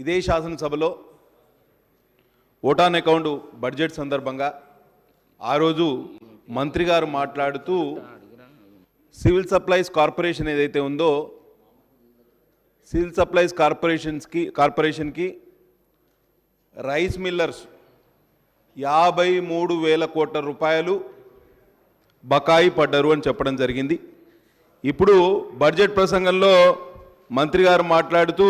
ఇదే శాసనసభలో vote on account budget సందర్భంగా ఆ రోజు మంత్రి గారు మాట్లాడుతూ సివిల్ సప్లైస్ కార్పొరేషన్ ఏదైతే ఉందో సివిల్ సప్లైస్ కార్పొరేషన్కి రైస్ మిల్లర్స్ 53,000 కోట్ల రూపాయలు బకాయి పడ్డారు అని చెప్పడం జరిగింది. ఇప్పుడు బడ్జెట్ ప్రసంగంలో మంత్రి గారు మాట్లాడుతూ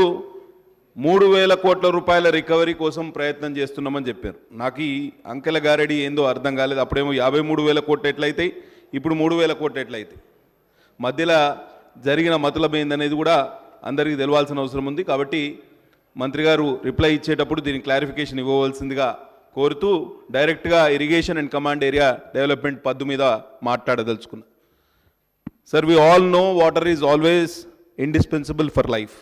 3,000 కోట్ల రూపాయల రికవరీ కోసం ప్రయత్నం చేస్తున్నామని చెప్పారు. నాకు ఈ అంకెల గారడి ఏందో అర్థం కాలేదు. అప్పుడేమో 53,000 కోట్లు ఎట్లయితాయి, ఇప్పుడు 3,000 కోట్లు ఎట్లయితాయి, మధ్యలో జరిగిన మతలబ్ ఏందనేది కూడా అందరికీ తెలవాల్సిన అవసరం ఉంది. కాబట్టి మంత్రి గారు రిప్లై ఇచ్చేటప్పుడు దీనికి క్లారిఫికేషన్ ఇవ్వవలసిందిగా కోరుతూ డైరెక్ట్గా irrigation and command area development పద్దు మీద మాట్లాడదలుచుకున్నా. Sir, we all know water is always indispensable for life,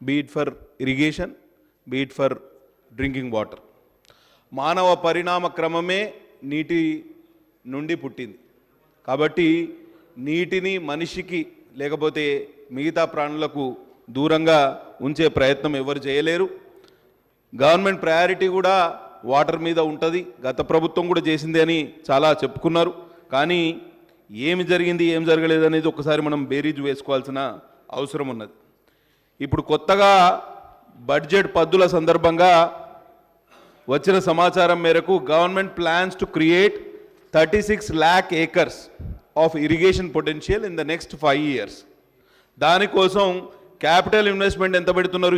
be it for irrigation, be it for drinking water. మానవ పరిణామ క్రమమే నీటి నుండి పుట్టింది. కాబట్టి నీటిని మనిషికి లేకపోతే మిగతా ప్రాణులకు దూరంగా ఉంచే ప్రయత్నం ఎవరు చేయలేరు. గవర్నమెంట్ ప్రయారిటీ కూడా వాటర్ మీద ఉంటుంది. గత ప్రభుత్వం కూడా చేసింది అని చాలా చెప్పుకున్నారు. కానీ ఏమి జరిగింది ఏం జరగలేదు అనేది ఒకసారి మనం బేరీజు వేసుకోవాల్సిన అవసరం ఉన్నది. ఇప్పుడు కొత్తగా బడ్జెట్ పద్దుల సందర్భంగా వచ్చిన సమాచారం మేరకు government plans to create 36 lakh acres of irrigation potential in the next 5 years. దానికోసం క్యాపిటల్ ఇన్వెస్ట్మెంట్ ఎంత పెడుతున్నారు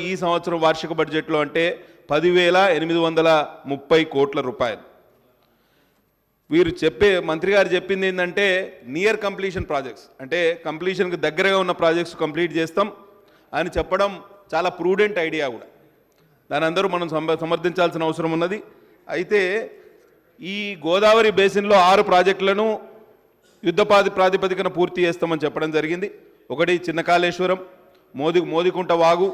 ఈ సంవత్సరం వార్షిక బడ్జెట్లో అంటే 10,830 కోట్ల రూపాయలు. వీరు మంత్రి గారు చెప్పింది ఏంటంటే నియర్ కంప్లీషన్ ప్రాజెక్ట్స్, అంటే కంప్లీషన్కి దగ్గరగా ఉన్న ప్రాజెక్ట్స్ కంప్లీట్ చేస్తాం అని చెప్పడం చాలా ప్రూడెంట్ ఐడియా కూడా. దాని అందరూ మనం సమర్థించాల్సిన అవసరం ఉన్నది. అయితే ఈ గోదావరి బేసిన్లో 6 ప్రాజెక్టులను యుద్ధ ప్రాతిపదికన పూర్తి చేస్తామని చెప్పడం జరిగింది. ఒకటి చిన్న Kaleshwaram, Modikunta Vagu,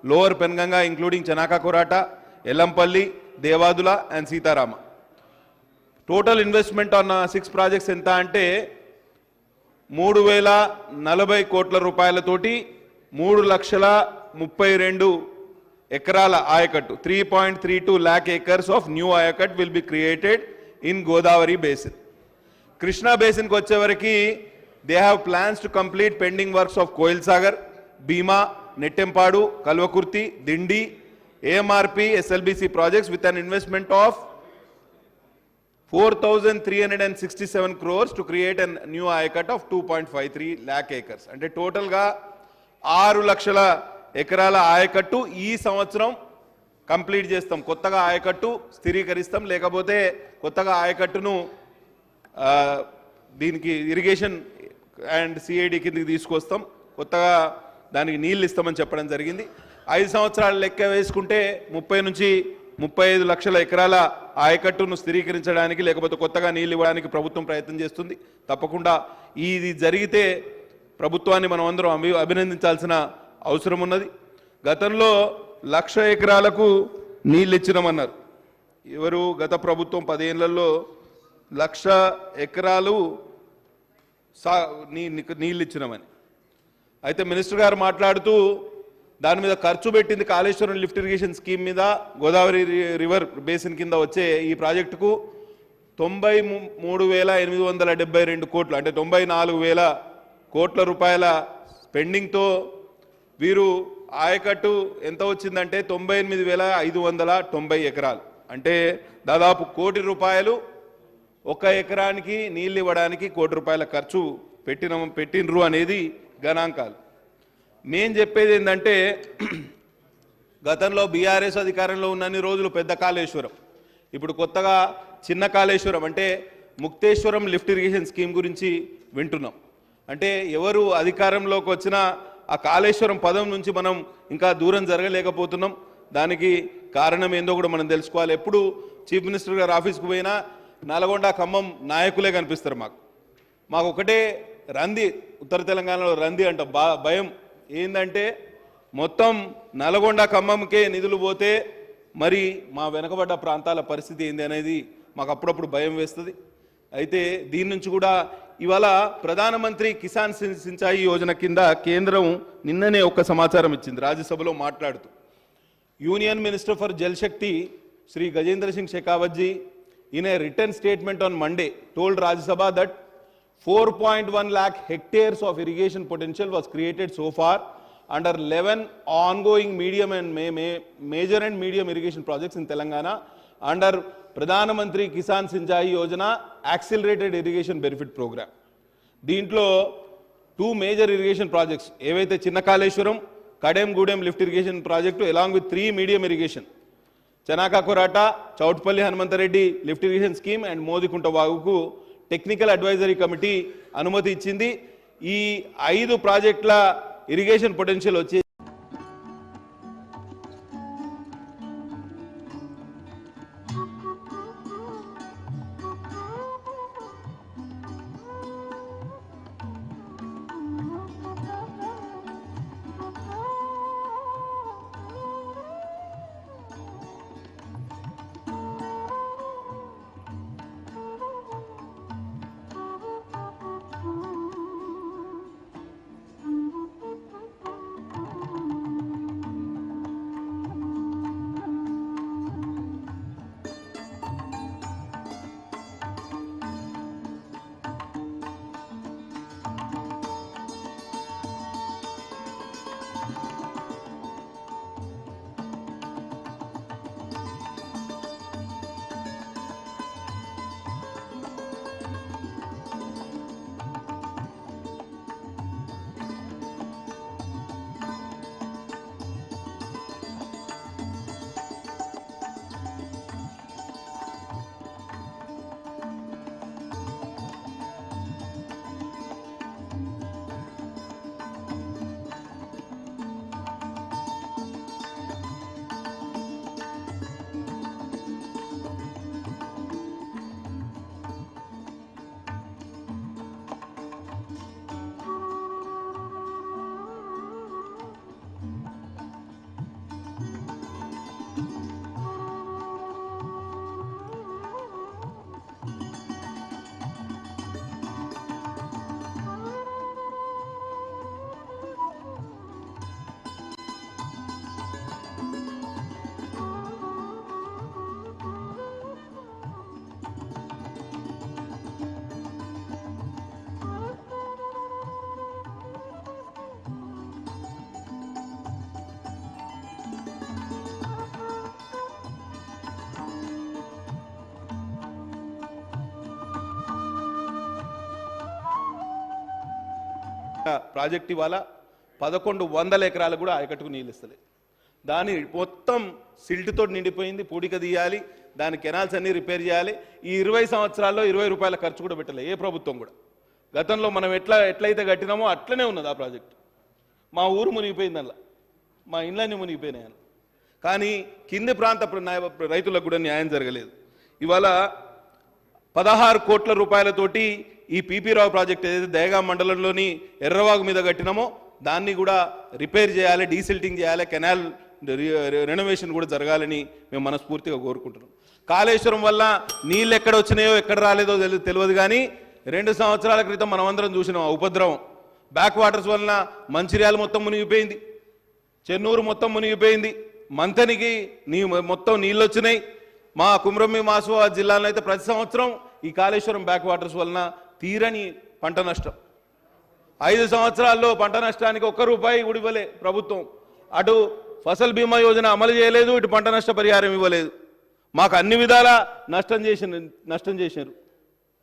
lower Penganga including Chanaka Korata, Yellampalli, Devadula and Sitarama. Total investment on 6 projects ఎంత అంటే 3,040 కోట్ల రూపాయలతోటి 3,32,000 ఎకరాల ఆయకట్టు 3.32 lakh acres of new ayacut will be created in Godavari basin. Krishna బేసిన్కి వచ్చేవరకు they have plans to complete pending works of Koil Sagar, Bhima, Nettempadu, Kalwakurthy, Dindi, AMRP, SLBC projects with an investment of 4,367 crores to create a new ayacut of 2.53 lakh acres. అంటే టోటల్గా 6 లక్షల ఎకరాల ఆయకట్టు ఈ సంవత్సరం complete చేస్తాం. కొత్తగా ఆయకట్టు స్థిరీకరిస్తాం, లేకపోతే కొత్తగా ఆయకట్టును దీనికి ఇరిగేషన్ అండ్ సిఐడి కిందకి తీసుకొస్తాం, కొత్తగా దానికి నీళ్ళు ఇస్తామని చెప్పడం జరిగింది. 5 సంవత్సరాలు లెక్క వేసుకుంటే 30 నుంచి 35 లక్షల ఎకరాల ఆయకట్టును స్థిరీకరించడానికి లేకపోతే కొత్తగా నీళ్ళు ఇవ్వడానికి ప్రభుత్వం ప్రయత్నం చేస్తుంది. తప్పకుండా ఇది జరిగితే ప్రభుత్వాన్ని మనం అందరం అభినందించాల్సిన అవసరం ఉన్నది. గతంలో 1,00,000 ఎకరాలకు నీళ్ళు ఇచ్చినామన్నారు. ఎవరు? గత ప్రభుత్వం 10 ఏళ్లలో 1,00,000 ఎకరాలు నీళ్ళు ఇచ్చినామని. అయితే మినిస్టర్ గారు మాట్లాడుతూ దాని మీద ఖర్చు పెట్టింది కాళేశ్వరం లిఫ్ట్ ఇరిగేషన్ స్కీమ్ మీద, గోదావరి రివర్ బేసిన్ కింద వచ్చే ఈ ప్రాజెక్టుకు 93,872 కోట్లు అంటే 94,000 కోట్ల రూపాయల స్పెండింగ్తో వీరు ఆయకట్టు ఎంత వచ్చిందంటే 98,590 ఎకరాలు, అంటే దాదాపు 1 కోటి రూపాయలు ఒక ఎకరానికి నీళ్ళు ఇవ్వడానికి 1 కోటి రూపాయల ఖర్చు పెట్టినరు అనేది గణాంకాలు. నేను చెప్పేది ఏంటంటే గతంలో బీఆర్ఎస్ అధికారంలో ఉన్నన్ని రోజులు పెద్ద కాళేశ్వరం, ఇప్పుడు కొత్తగా చిన్న కాళేశ్వరం అంటే ముక్తేశ్వరం లిఫ్ట్ ఇరిగేషన్ స్కీమ్ గురించి వింటున్నాం. అంటే ఎవరు అధికారంలోకి వచ్చినా ఆ కాళేశ్వరం పదం నుంచి మనం ఇంకా దూరం జరగలేకపోతున్నాం. దానికి కారణం ఏందో కూడా మనం తెలుసుకోవాలి. ఎప్పుడు చీఫ్ మినిస్టర్ గారు ఆఫీస్కి పోయినా నల్గొండ, ఖమ్మం నాయకులే కనిపిస్తారు. మాకు ఒకటే రంది, ఉత్తర తెలంగాణలో రంది అంట భయం ఏంటంటే మొత్తం నల్గొండ, ఖమ్మంకే నిధులు పోతే మరి మా వెనకబడ్డ ప్రాంతాల పరిస్థితి ఏంది అనేది మాకు అప్పుడప్పుడు భయం వేస్తుంది. అయితే దీని నుంచి కూడా ఇవాళ ప్రధానమంత్రి కిసాన్ సించాయి యోజన కింద కేంద్రం నిన్ననే ఒక సమాచారం ఇచ్చింది రాజ్యసభలో మాట్లాడుతూ. Union Minister for Jal Shakti, Sri Gajendra Singh Shekhawat ji, in a written statement on Monday, told Rajya Sabha that 4.1 lakh hectares of irrigation potential was created so far under 11 ongoing medium and major and medium irrigation projects in Telangana under Pradhan Mantri Kisan Sinchai Yojana Accelerated Irrigation Benefit Program. Deentlo two major irrigation projects, Evaithe Chinna Kaleshwaram, Kadem Gudem lift irrigation project along with 3 medium irrigation. Chanaka Korata, Chautpalli Hanumantareddy lift irrigation scheme and Modikunta Vaguku technical advisory committee అనుమతి ఇచ్చింది. ఈ 5 ప్రాజెక్టుల irrigation potential వచ్చి project ఇవాళ 1100 ఎకరాలకు కూడా ఆయకట్టుకు నీళ్ళు ఇస్తలేదు. దాని మొత్తం సిల్ట్తో నిండిపోయింది. పూడిక తీయాలి, దాని కెనాల్స్ అన్ని రిపేర్ చేయాలి. ఈ 20 సంవత్సరాల్లో 20 రూపాయల ఖర్చు కూడా పెట్టలే ఏ ప్రభుత్వం కూడా. గతంలో మనం ఎట్లయితే కట్టినామో అట్లనే ఉన్నది ఆ ప్రాజెక్ట్. మా ఊరు మునిగిపోయింది, అలా మా ఇండ్లన్నీ మునిగిపోయినాయి. కానీ కింది ప్రాంత రైతులకు కూడా న్యాయం జరగలేదు. ఇవాళ 16 కోట్ల రూపాయలతోటి ఈ పీపీ రావు ప్రాజెక్ట్ ఏదైతే దయగా మండలంలోని ఎర్రవాగు మీద కట్టినామో దాన్ని కూడా రిపేర్ చేయాలి, డీసిల్టింగ్ చేయాలి, కెనాల్ రెనోవేషన్ కూడా జరగాలని మేము మనస్ఫూర్తిగా కోరుకుంటున్నాం. కాళేశ్వరం వల్ల నీళ్ళు ఎక్కడ వచ్చినాయో ఎక్కడ రాలేదో తెలియదు, కానీ 2 సంవత్సరాల క్రితం మనం అందరం చూసినాం ఆ ఉపద్రవం. బ్యాక్ వాటర్స్ వలన మంచిర్యాల మొత్తం మునిగిపోయింది, చెన్నూరు మొత్తం మునిగిపోయింది, మంతనికి మొత్తం నీళ్ళు వచ్చినాయి. మా కుమ్రమి మాసోబాద్ జిల్లాలో అయితే ప్రతి సంవత్సరం ఈ కాళేశ్వరం బ్యాక్ వాటర్స్ వలన తీరని పంట నష్టం. 5 సంవత్సరాల్లో పంట నష్టానికి 1 రూపాయి కూడా ఇవ్వలే ప్రభుత్వం. అటు ఫసల్ బీమా యోజన అమలు చేయలేదు, ఇటు పంట నష్ట పరిహారం ఇవ్వలేదు. మాకు అన్ని విధాలా నష్టం చేశారు.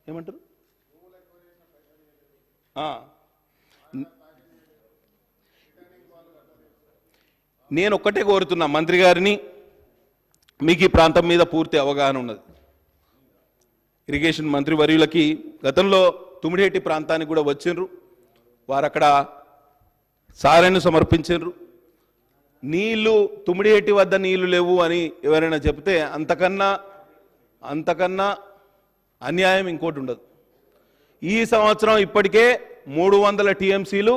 ఏమంటారు? నేను ఒక్కటే కోరుతున్నా మంత్రి గారిని, మీకు ఈ ప్రాంతం మీద పూర్తి అవగాహన ఉన్నది. ఇరిగేషన్ మంత్రి వర్యులకి గతంలో తుమ్మిడిహెట్టి ప్రాంతానికి కూడా వచ్చిండ్రు, వారు అక్కడ సారాన్ని సమర్పించారు. నీళ్లు తుమ్మిడిహెట్టి వద్ద నీళ్లు లేవు అని ఎవరైనా చెప్తే అంతకన్నా అన్యాయం ఇంకోటి ఉండదు. ఈ సంవత్సరం ఇప్పటికే 300 టీఎంసీలు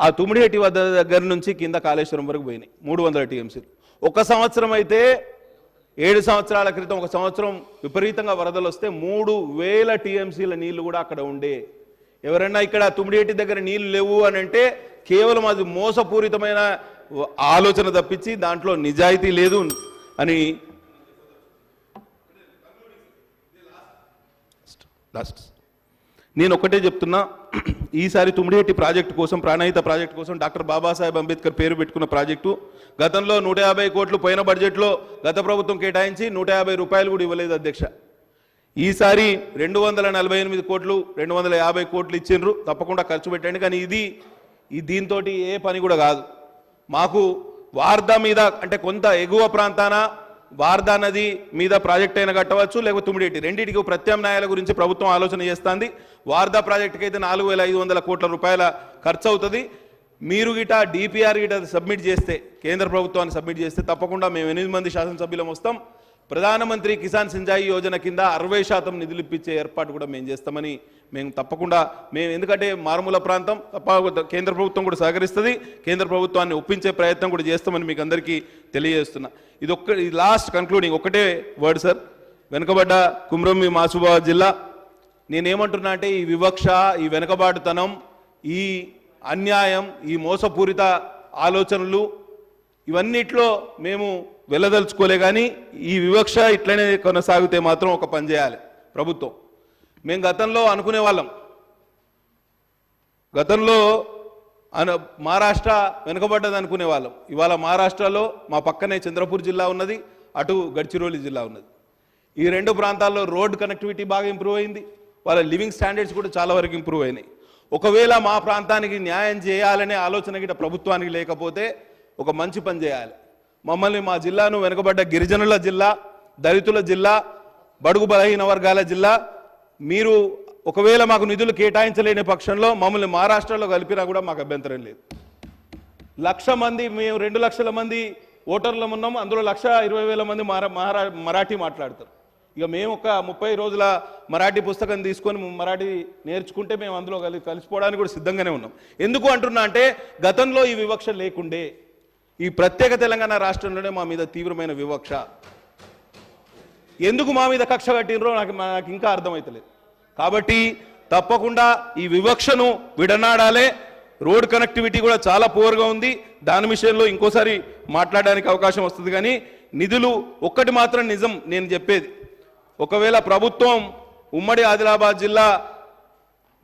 ఆ తుమ్మిడిహెట్టి వద్ద దగ్గర నుంచి కింద కాళేశ్వరం వరకు పోయినాయి. 300 టీఎంసీలు. ఒక సంవత్సరం అయితే 7 సంవత్సరాల క్రితం ఒక సంవత్సరం విపరీతంగా వరదలు వస్తే 3000 టీఎంసీల నీళ్లు కూడా అక్కడ ఉండే. ఎవరైనా ఇక్కడ తుమ్మిడిహెట్టి దగ్గర నీళ్లు లేవు అని అంటే కేవలం అది మోసపూరితమైన ఆలోచన తప్పించి దాంట్లో నిజాయితీ లేదు అని నేను ఒకటే చెప్తున్నా. ఈసారి తుమ్మిడిహెట్టి ప్రాజెక్టు కోసం, ప్రాణహిత ప్రాజెక్టు కోసం డాక్టర్ బాబాసాహెబ్ అంబేద్కర్ పేరు పెట్టుకున్న ప్రాజెక్టు గతంలో 150 కోట్లు పోయిన బడ్జెట్లో గత ప్రభుత్వం కేటాయించి 150 రూపాయలు కూడా ఇవ్వలేదు అధ్యక్ష. ఈసారి 248 కోట్లు 250 కోట్లు ఇచ్చిండ్రు, తప్పకుండా ఖర్చు పెట్టండి. కానీ దీంతో ఏ పని కూడా కాదు. మాకు వార్దా మీద అంటే కొంత ఎగువ ప్రాంతాన వార్దా నది మీద ప్రాజెక్ట్ అయినా కట్టవచ్చు, లేకపోతే తుమ్మిడిహెట్టి, రెండింటికి ప్రత్యామ్నాయాల గురించి ప్రభుత్వం ఆలోచన చేస్తుంది. వార్దా ప్రాజెక్టుకి అయితే 4500 కోట్ల రూపాయల ఖర్చు అవుతుంది. మీరు గిట డిపిఆర్ గిట సబ్మిట్ చేస్తే, కేంద్ర ప్రభుత్వాన్ని సబ్మిట్ చేస్తే తప్పకుండా మేము 8 మంది శాసనసభ్యులం వస్తాం. ప్రధానమంత్రి కిసాన్ సించాయి యోజన కింద 60% నిధులు ఇప్పించే ఏర్పాటు కూడా మేము చేస్తామని తప్పకుండా ఎందుకంటే మారుమూల ప్రాంతం, కేంద్ర ప్రభుత్వం కూడా సహకరిస్తుంది, కేంద్ర ప్రభుత్వాన్ని ఒప్పించే ప్రయత్నం కూడా చేస్తామని మీకు అందరికీ తెలియజేస్తున్నా. ఇది లాస్ట్ కన్క్లూడింగ్ ఒకటే వర్డ్ సార్. వెనుకబడ్డ కుమ్రంభీం ఆసిఫాబాద్ జిల్లా, నేనేమంటున్నా అంటే ఈ వివక్ష, ఈ వెనుకబాటుతనం, ఈ అన్యాయం, ఈ మోసపూరిత ఆలోచనలు ఇవన్నిట్లో మేము వెళ్ళదలుచుకోలే. కానీ ఈ వివక్ష ఇట్లనే కొనసాగితే మాత్రం ఒక పని చేయాలి ప్రభుత్వం. మేము గతంలో అనుకునే వాళ్ళం, గతంలో మహారాష్ట్ర వెనుకబడ్డది అనుకునే వాళ్ళం. ఇవాళ మహారాష్ట్రలో మా పక్కనే చంద్రపూర్ జిల్లా ఉన్నది, అటు గడ్చిరోలి జిల్లా ఉన్నది. ఈ రెండు ప్రాంతాల్లో రోడ్ కనెక్టివిటీ బాగా ఇంప్రూవ్ అయింది, వాళ్ళ లివింగ్ స్టాండర్డ్స్ కూడా చాలా వరకు ఇంప్రూవ్ అయినాయి. ఒకవేళ మా ప్రాంతానికి న్యాయం చేయాలనే ఆలోచన గిట్ట ప్రభుత్వానికి లేకపోతే ఒక మంచి పని చేయాలి. మమ్మల్ని, మా జిల్లాను వెనుకబడ్డ గిరిజనుల జిల్లా, దళితుల జిల్లా, బడుగు బలహీన వర్గాల జిల్లా, మీరు ఒకవేళ మాకు నిధులు కేటాయించలేని పక్షంలో మమ్మల్ని మహారాష్ట్రలో కలిపినా కూడా మాకు అభ్యంతరం లేదు. 1,00,000 మంది, మేము 2 లక్షల మంది ఓటర్లు ఉన్నాము, అందులో 1,20,000 మంది మరాఠీ మాట్లాడతారు. ఇక మేము ఒక 30 రోజుల మరాఠీ పుస్తకం తీసుకొని మరాఠీ నేర్చుకుంటే మేము అందులో కలిసిపోవడానికి కూడా సిద్ధంగానే ఉన్నాం. ఎందుకు అంటున్నా అంటే గతంలో ఈ వివక్ష లేకుండే, ఈ ప్రత్యేక తెలంగాణ రాష్ట్రంలోనే మా మీద తీవ్రమైన వివక్ష. ఎందుకు మా మీద కక్ష కట్టినరో నాకు ఇంకా అర్థమవుతలేదు. కాబట్టి తప్పకుండా ఈ వివక్షను విడనాడాలే. రోడ్ కనెక్టివిటీ కూడా చాలా పూర్గా ఉంది, దాని విషయంలో ఇంకోసారి మాట్లాడడానికి అవకాశం వస్తుంది. కానీ నిధులు ఒక్కటి మాత్రం నిజం నేను చెప్పేది, ఒకవేళ ప్రభుత్వం ఉమ్మడి ఆదిలాబాద్ జిల్లా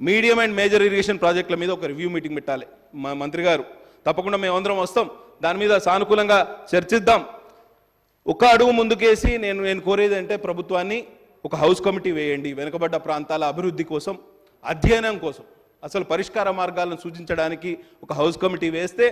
మీడియం అండ్ మేజర్ ఇరిగేషన్ ప్రాజెక్టుల మీద ఒక రివ్యూ మీటింగ్ పెట్టాలి. మా మంత్రి గారు తప్పకుండా మేమందరం వస్తాం, దాని మీద సానుకూలంగా చర్చిద్దాం. ఒక అడుగు ముందుకేసి నేను కోరేది అంటే ప్రభుత్వాన్ని ఒక హౌస్ కమిటీ వేయండి, వెనుకబడ్డ ప్రాంతాల అభివృద్ధి కోసం, అధ్యయనం కోసం, అసలు పరిష్కార మార్గాలను సూచించడానికి ఒక హౌస్ కమిటీ వేస్తే,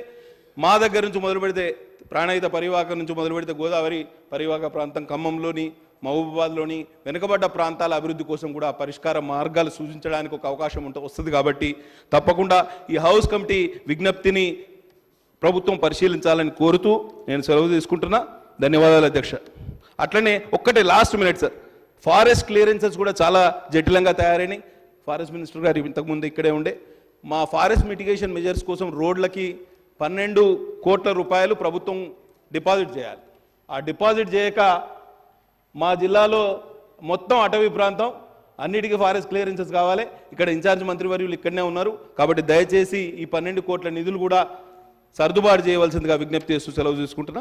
మా దగ్గర నుంచి మొదలు పెడితే ప్రాణహిత పరివాహక నుంచి మొదలు పెడితే గోదావరి పరివాహక ప్రాంతం, ఖమ్మంలోని, మహబూబాబాద్లోని వెనుకబడ్డ ప్రాంతాల అభివృద్ధి కోసం కూడా పరిష్కార మార్గాలు సూచించడానికి ఒక అవకాశం వస్తుంది. కాబట్టి తప్పకుండా ఈ హౌస్ కమిటీ విజ్ఞప్తిని ప్రభుత్వం పరిశీలించాలని కోరుతూ నేను సెలవు తీసుకుంటున్నా. ధన్యవాదాలు అధ్యక్ష. అట్లనే ఒక్కటే last minute sir, forest clearances కూడా చాలా జటిలంగా తయారైనాయి. ఫారెస్ట్ మినిస్టర్ గారు ఇంతకుముందు ఇక్కడే ఉండే, మా ఫారెస్ట్ మిటిగేషన్ మెజర్స్ కోసం రోడ్లకి 12 కోట్ల రూపాయలు ప్రభుత్వం డిపాజిట్ చేయాలి. ఆ డిపాజిట్ చేయక మా జిల్లాలో మొత్తం అటవీ ప్రాంతం అన్నిటికీ ఫారెస్ట్ క్లియరెన్సెస్ కావాలి. ఇక్కడ ఇన్ఛార్జ్ మంత్రివర్యులు ఇక్కడనే ఉన్నారు. కాబట్టి దయచేసి ఈ 12 కోట్ల నిధులు కూడా సర్దుబాటు చేయవలసిందిగా విజ్ఞప్తి చేస్తూ సెలవు తీసుకుంటున్నా.